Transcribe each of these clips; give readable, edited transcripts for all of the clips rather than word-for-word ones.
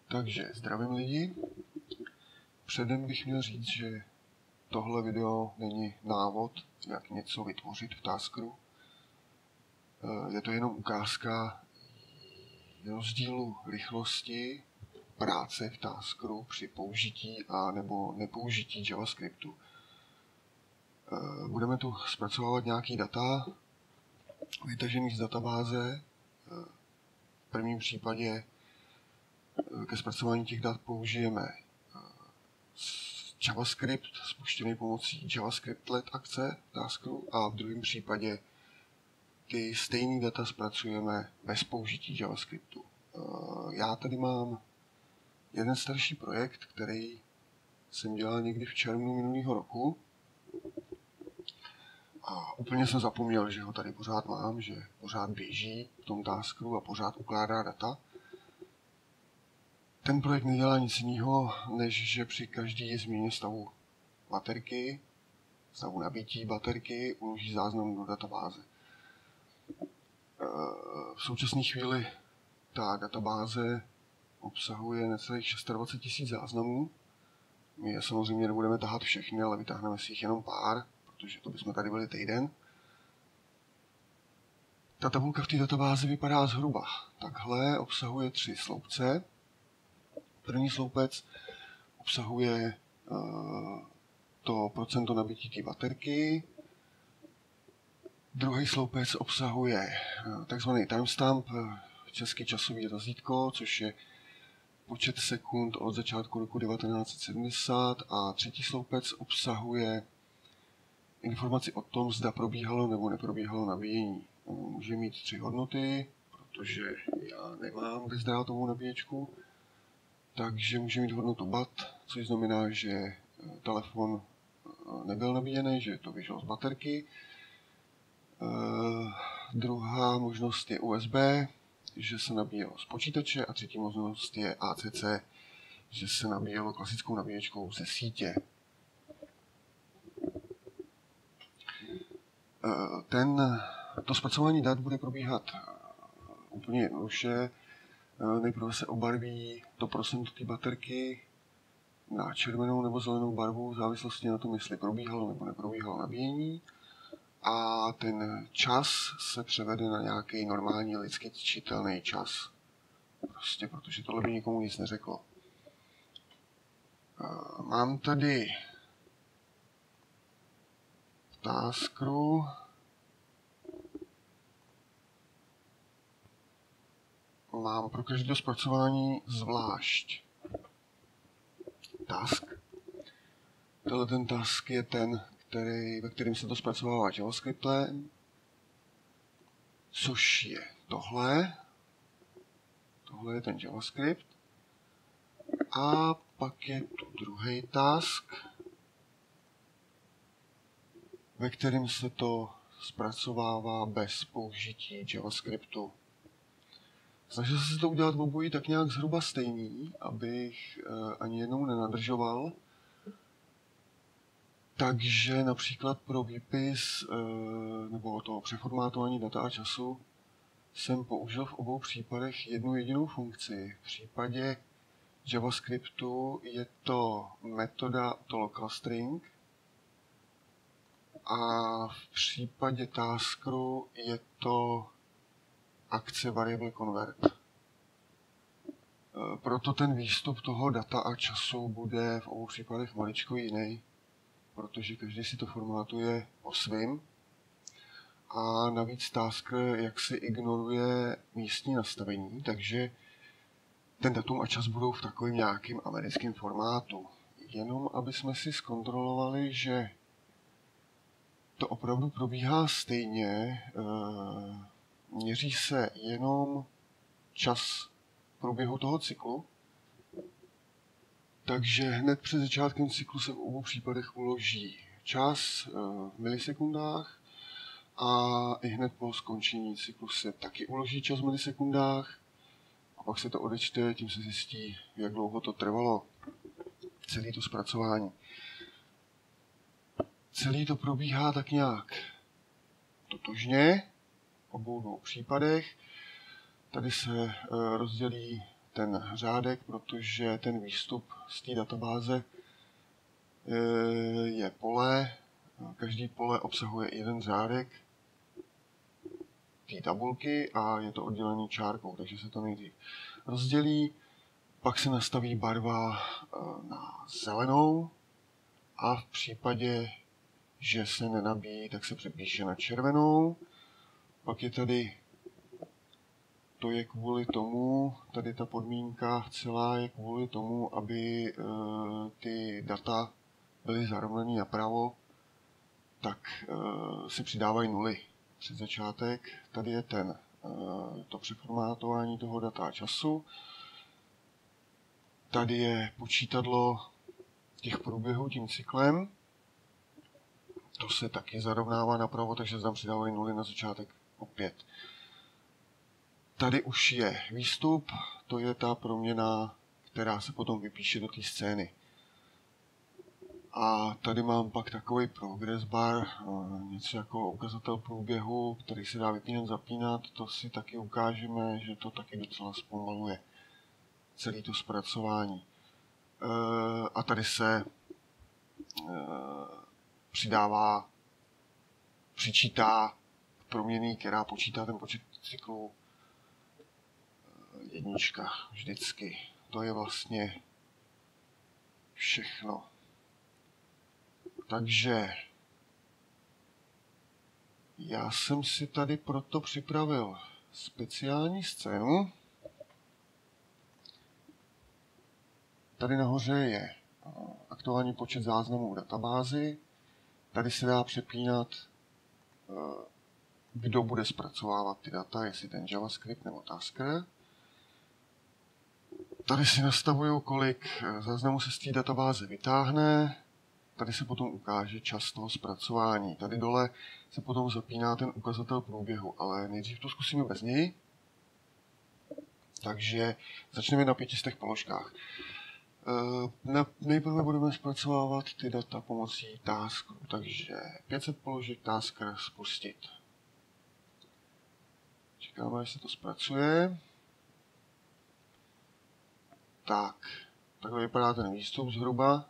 Takže zdravím lidi. Předem bych měl říct, že tohle video není návod, jak něco vytvořit v Taskru. Je to jenom ukázka rozdílu rychlosti práce v Taskru při použití a nebo nepoužití JavaScriptu. Budeme tu zpracovávat nějaký data, vytažený z databáze. V prvním případě ke zpracování těch dat použijeme JavaScript spuštěný pomocí JavaScript-led akce v Taskru a v druhém případě ty stejné data zpracujeme bez použití JavaScriptu. Já tady mám jeden starší projekt, který jsem dělal někdy v červnu minulého roku a úplně jsem zapomněl, že ho tady pořád mám, že pořád běží v tom Taskru a pořád ukládá data. Ten projekt nedělá nic jiného, než že při každé změně stavu baterky, stavu nabití baterky, uloží záznam do databáze. V současné chvíli ta databáze obsahuje necelých 26 000 záznamů. My je samozřejmě nebudeme tahat všechny, ale vytáhneme si jich jenom pár, protože to bychom tady byli týden. Ta tabulka v té databázi vypadá zhruba takhle, obsahuje 3 sloupce. První sloupec obsahuje to procento nabití té baterky. Druhý sloupec obsahuje takzvaný timestamp, český časový razítko, což je počet sekund od začátku roku 1970. A třetí sloupec obsahuje informaci o tom, zda probíhalo nebo neprobíhalo nabíjení. Může mít 3 hodnoty, protože já nemám bezdrátovou nabíječku. Takže může mít hodnotu BAT, což znamená, že telefon nebyl nabíjený, že to vyšlo z baterky. Druhá možnost je USB, že se nabíjelo z počítače a třetí možnost je ACC, že se nabíjelo klasickou nabíječkou ze sítě. To zpracování dat bude probíhat úplně jednoduše. Nejprve se obarví to procento té baterky na červenou nebo zelenou barvu v závislosti na tom, jestli probíhalo nebo neprobíhalo nabíjení. A ten čas se převede na nějaký normální lidsky čitelný čas. Prostě protože tohle by nikomu nic neřeklo. Mám tady v Taskru mám pro každé zpracování zvlášť task. Ten task je ten, ve kterém se to zpracovává JavaScriptem, což je tohle. Tohle je ten JavaScript. A pak je tu druhý task, ve kterém se to zpracovává bez použití JavaScriptu. Snažil jsem se to udělat obojí tak nějak zhruba stejný, abych ani jednou nenadržoval. Takže například pro výpis nebo to přeformátování data a času jsem použil v obou případech jednu jedinou funkci. V případě JavaScriptu je to metoda localString a v případě Taskru je to akce variable convert. Proto ten výstup toho data a času bude v obou případech maličko jiný, protože každý si to formátuje po svým. A navíc Task jaksi ignoruje místní nastavení, takže ten datum a čas budou v takovém nějakým americkém formátu. Jenom aby jsme si zkontrolovali, že to opravdu probíhá stejně, měří se jenom čas průběhu toho cyklu, takže hned před začátkem cyklu se v obou případech uloží čas v milisekundách a i hned po skončení cyklu se taky uloží čas v milisekundách a pak se to odečte, tím se zjistí, jak dlouho to trvalo, celé to zpracování. Celé to probíhá tak nějak totožně v obou dvou případech. Tady se rozdělí ten řádek, protože ten výstup z té databáze je pole. Každý pole obsahuje jeden řádek té tabulky a je to oddělený čárkou, takže se to nejdřív rozdělí, pak se nastaví barva na zelenou a v případě, že se nenabíjí, tak se přepíše na červenou. Pak je tady, to je kvůli tomu, tady ta podmínka celá je kvůli tomu, aby ty data byly zarovnaný napravo, tak se přidávají nuly před začátek. Tady je to přeformátování toho data a času. Tady je počítadlo těch průběhů tím cyklem. To se taky zarovnává napravo, takže se tam přidávají nuly na začátek opět. Tady už je výstup, to je ta proměna, která se potom vypíše do té scény. A tady mám pak takový progress bar, něco jako ukazatel průběhu, který se dá vypínat, zapínat. To si taky ukážeme, že to taky docela zpomaluje celé to zpracování. A tady se přičítá proměnný, která počítá ten počet cyklů. Jednička vždycky. To je vlastně všechno. Takže já jsem si tady proto připravil speciální scénu. Tady nahoře je aktuální počet záznamů v databázi. Tady se dá přepínat, kdo bude zpracovávat ty data, jestli ten JavaScript nebo Tasker. Tady si nastavuju, kolik záznamů se z té databáze vytáhne. Tady se potom ukáže čas toho zpracování. Tady dole se potom zapíná ten ukazatel průběhu, ale nejdřív to zkusíme bez něj. Takže začneme na 500 položkách. Nejprve budeme zpracovávat ty data pomocí Taskeru, takže 500 položek Tasker spustit. Čekáme, až se to zpracuje. Takhle vypadá ten výstup zhruba.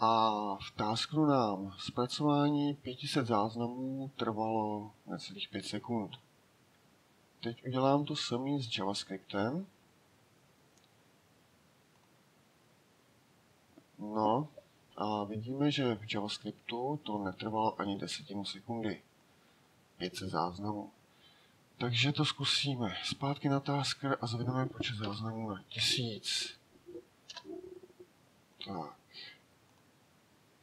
A v Taskeru nám zpracování 500 záznamů trvalo necelých 5 sekund. Teď udělám to samý s JavaScriptem. No a vidíme, že v JavaScriptu to netrvalo ani 10 sekundy. 500 záznamů. Takže to zkusíme. Zpátky na Tasker a zvedneme počet záznamů na 1000. Tak.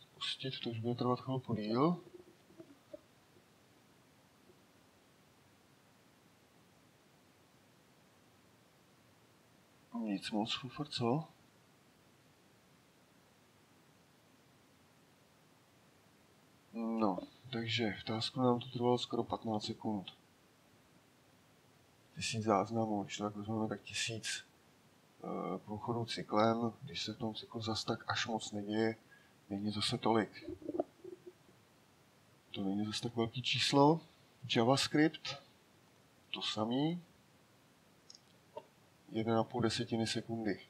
Spustit, to už bude trvat chvilku díl. Nic moc, fufr, co? No, takže v Taskeru nám to trvalo skoro 15 sekund. 1000 záznamů, když to tak vezmeme, tak 1000 průchodů cyklem, když se v tom cyklu zas tak až moc neděje, není zase tolik. To není zase tak velký číslo. JavaScript, to samý, 1,5 desetiny sekundy.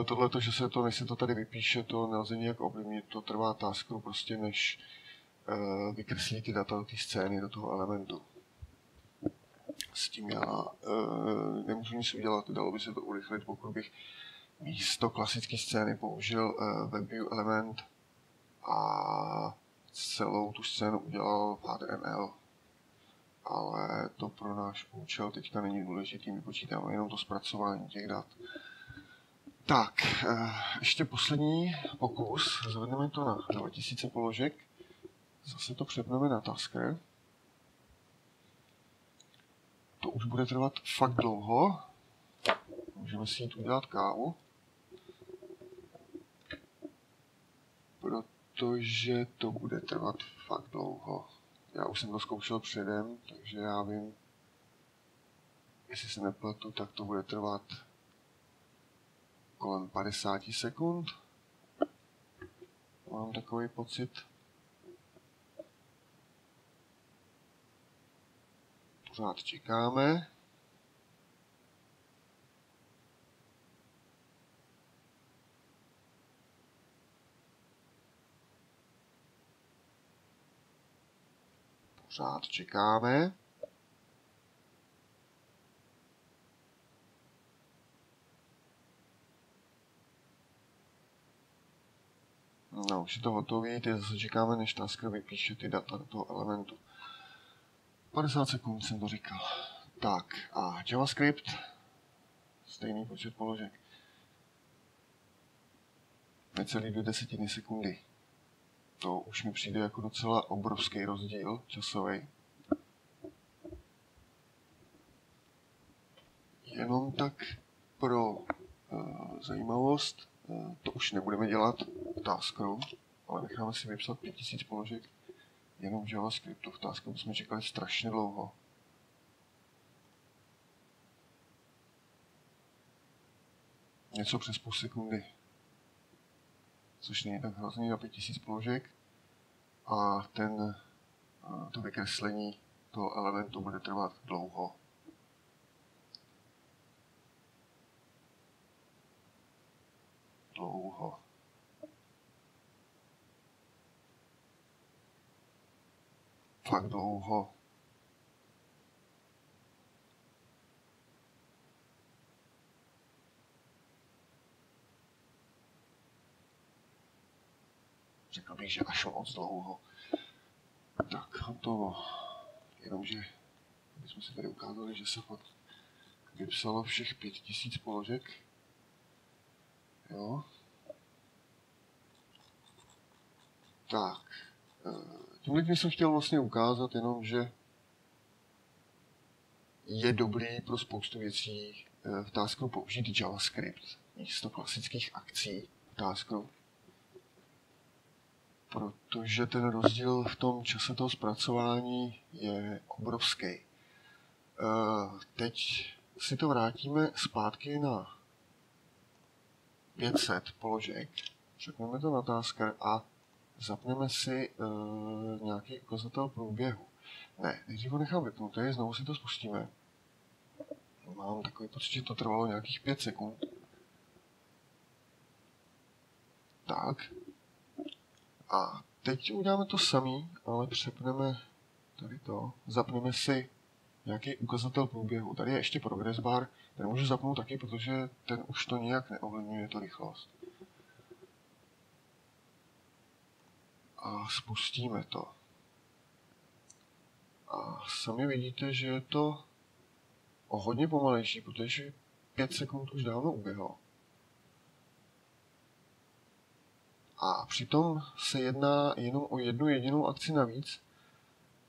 Tohleto, že se to, než se to tady vypíše, to nelze nijak ovlivnit, to trvá Taskeru prostě, než vykreslí ty data do té scény, do toho elementu. S tím já nemůžu nic udělat, dalo by se to urychlit, pokud bych místo klasické scény použil WebView element a celou tu scénu udělal v HTML. Ale to pro náš účel teďka není důležitý, my počítáme jenom to zpracování těch dat. Tak, ještě poslední pokus, zvedneme to na 2000 položek, zase to přepneme na Tasker. To už bude trvat fakt dlouho, můžeme si jít udělat kávu, protože to bude trvat fakt dlouho. Já už jsem to zkoušel předem, takže já vím, jestli se nepletu, tak to bude trvat kolem 50 sekund. Mám takový pocit. Pořád čekáme. Pořád čekáme. No, už je to hotový, teď zase čekáme, než Tasker vypíše ty data do toho elementu. 50 sekund jsem to říkal. Tak, a JavaScript, stejný počet položek. Necelý 2 sekundy. To už mi přijde jako docela obrovský rozdíl časový. Jenom tak pro zajímavost, to už nebudeme dělat v Taskeru, ale necháme si vypsat 5000 položek jenom v JavaScriptu. V Taskeru jsme čekali strašně dlouho. Něco přes půl sekundy. Což není tak hrozný na 5000 položek. A to vykreslení toho elementu bude trvat dlouho. Fakt dlouho. Řekl bych, že až moc dlouho. Tak, hotovo. Jenomže, bychom si tady ukázali, že se fakt vypsalo všech 5000 položek. Jo. Tak. Tímhle jsem chtěl vlastně ukázat jenom, že je dobrý pro spoustu věcí v Taskeru použít JavaScript místo klasických akcí v Taskeru. Protože ten rozdíl v tom čase toho zpracování je obrovský. Teď si to vrátíme zpátky na 500 položek, řekneme to na Tasker a zapneme si nějaký ukazatel průběhu. Ne, nejdřív ho nechám vypnutý, znovu si to spustíme. Mám takový pocit, že to trvalo nějakých 5 sekund. Tak. A teď uděláme to samý, ale přepneme tady to. Zapneme si nějaký ukazatel průběhu. Tady je ještě progress bar, ten můžu zapnout taky, protože ten už to nijak neovlivňuje to rychlost. A spustíme to. A sami vidíte, že je to o hodně pomalejší, protože 5 sekund už dávno uběhlo. A přitom se jedná jenom o jednu jedinou akci navíc.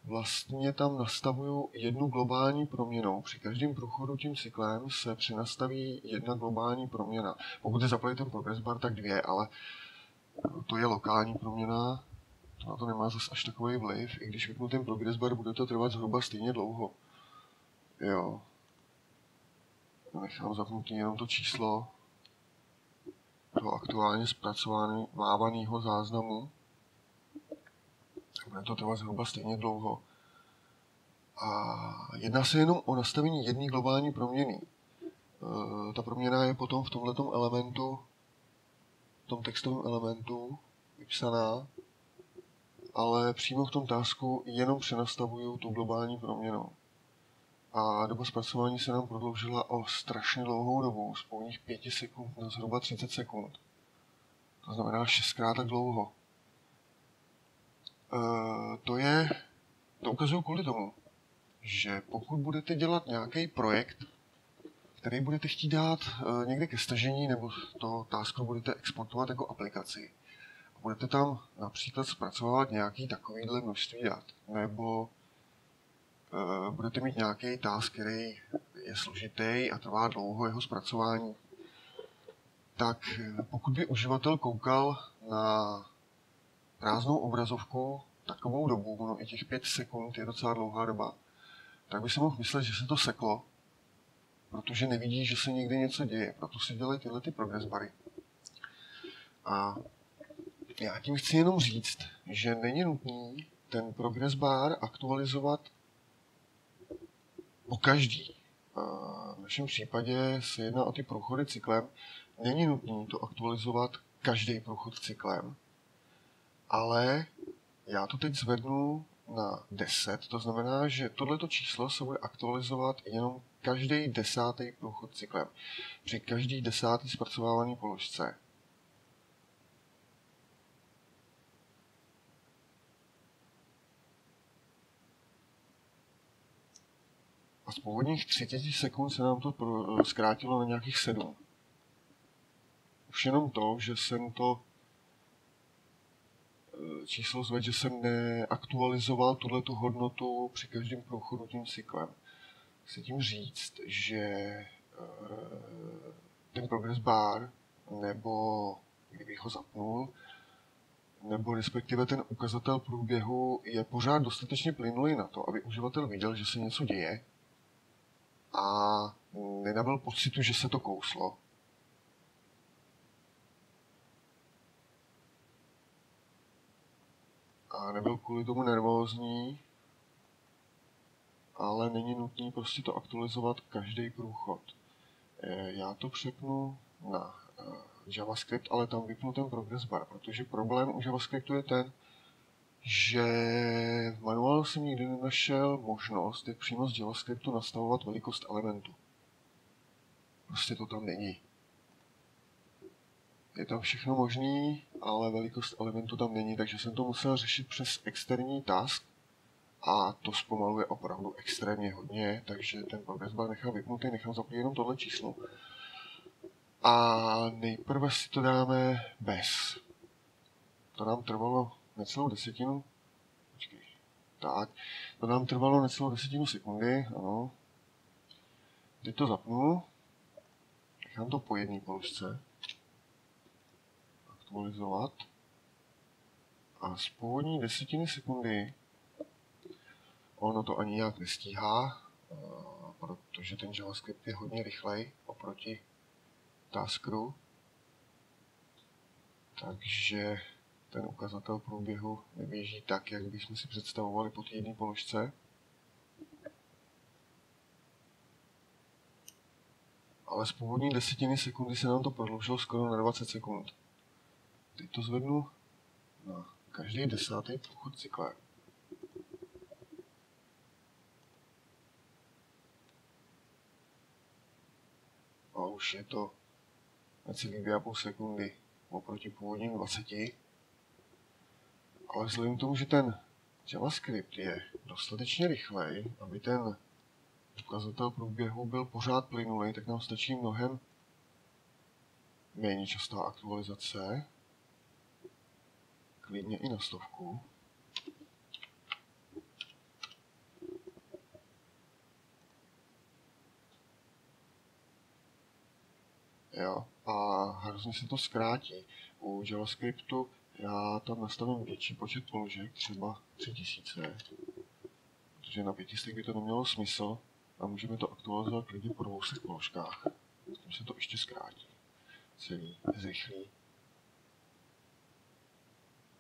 Vlastně tam nastavuju jednu globální proměnou. Při každém průchodu tím cyklem se přenastaví jedna globální proměna. Pokud je zaplý ten progress bar, tak 2, ale to je lokální proměna. To na to nemá zase až takový vliv. I když vypnu ten progress bar, bude to trvat zhruba stejně dlouho. Jo. Nechám zapnutý jenom to číslo toho aktuálně zpracovávaného záznamu. Bude to trvat zhruba stejně dlouho. A jedná se jenom o nastavení jedné globální proměny. Ta proměna je potom v tomhletom elementu, v tom textovém elementu vypsaná, ale přímo v tom tasku jenom přenastavuju tu globální proměnu. A doba zpracování se nám prodloužila o strašně dlouhou dobu, z pouhých 5 sekund na zhruba 30 sekund. To znamená 6krát tak dlouho. To ukazuju kvůli tomu, že pokud budete dělat nějaký projekt, který budete chtít dát někde ke stažení, nebo to Taskeru budete exportovat jako aplikaci, a budete tam například zpracovat nějaký takovýhle množství dat, nebo budete mít nějaký task, který je složitý a trvá dlouho jeho zpracování, tak pokud by uživatel koukal na prázdnou obrazovku takovou dobu, no i těch 5 sekund je docela dlouhá doba, tak by se mohl myslet, že se to seklo, protože nevidí, že se někde něco děje. Proto si dělají tyhle ty progress bary. A já tím chci jenom říct, že není nutný ten progress bar aktualizovat pokaždý. V našem případě se jedná o ty průchody cyklem. Není nutné to aktualizovat každý průchod cyklem, ale já to teď zvednu na 10, to znamená, že tohleto číslo se bude aktualizovat jenom každý 10. průchod cyklem. Při každý 10. zpracovávaný položce. A z původních 30 sekund se nám to zkrátilo na nějakých 7. Už jenom to, že jsem to číslo zvedl, že jsem neaktualizoval tuhletu hodnotu při každém průchodu tím cyklem. Chci tím říct, že ten progress bar, nebo kdybych ho zapnul, nebo respektive ten ukazatel průběhu je pořád dostatečně plynulý na to, aby uživatel viděl, že se něco děje a nenabyl pocitu, že se to kouslo. A nebyl kvůli tomu nervózní, ale není nutný prostě to aktualizovat každý průchod. Já to přepnu na JavaScript, ale tam vypnu ten progress bar, protože problém u JavaScriptu je ten, že v manuálu jsem nikdy nenašel možnost, jak přímo z JavaScriptu nastavovat velikost elementu. Prostě to tam není. Je tam všechno možný, ale velikost elementu tam není, takže jsem to musel řešit přes externí task a to zpomaluje opravdu extrémně hodně, takže ten progress bar nechám vypnutý, nechám zapnout jenom tohle číslo. A nejprve si to dáme bez. To nám trvalo necelou desetinu. Počkej. Tak. To nám trvalo necelou desetinu sekundy, ano. Teď to zapnu. Nechám to po jedné položce. Aktualizovat. A z původní desetiny sekundy ono to ani nějak nestíhá, protože ten JavaScript je hodně rychlej oproti Taskru. Takže ten ukazatel průběhu neběží tak, jak bychom si představovali po té jedné položce. Ale z původní desetiny sekundy se nám to prodloužilo skoro na 20 sekund. Teď to zvednu na každý 10. průchod cyklem. A už je to necelý 2,5 sekundy oproti původním 20. Ale vzhledem k tomu, že ten JavaScript je dostatečně rychlej, aby ten ukazatel průběhu byl pořád plynulý, tak nám stačí mnohem méně častá aktualizace. Klidně i na 100. Jo, a hrozně se to zkrátí. U JavaScriptu já tam nastavím větší počet položek, třeba 3000, protože na 500 by to nemělo smysl a můžeme to aktualizovat klidně po 200 položkách. Tím se to ještě zkrátí. Celý, zrychlí.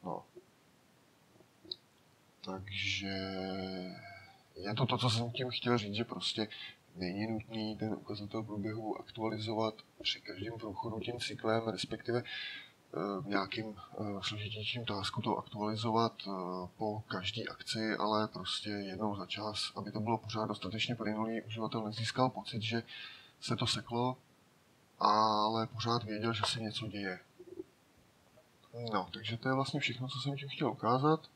No. Takže je to to, co jsem tím chtěl říct, že prostě není nutný ten ukazatel průběhu aktualizovat při každém průchodu tím cyklem, respektive v nějakým složitějším tasku to aktualizovat po každé akci, ale prostě jednou za čas, aby to bylo pořád dostatečně plynulý, uživatel nezískal pocit, že se to seklo, ale pořád věděl, že se něco děje. No, takže to je vlastně všechno, co jsem tím chtěl ukázat.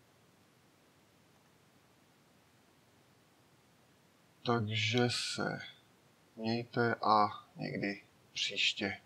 Takže se mějte a někdy příště.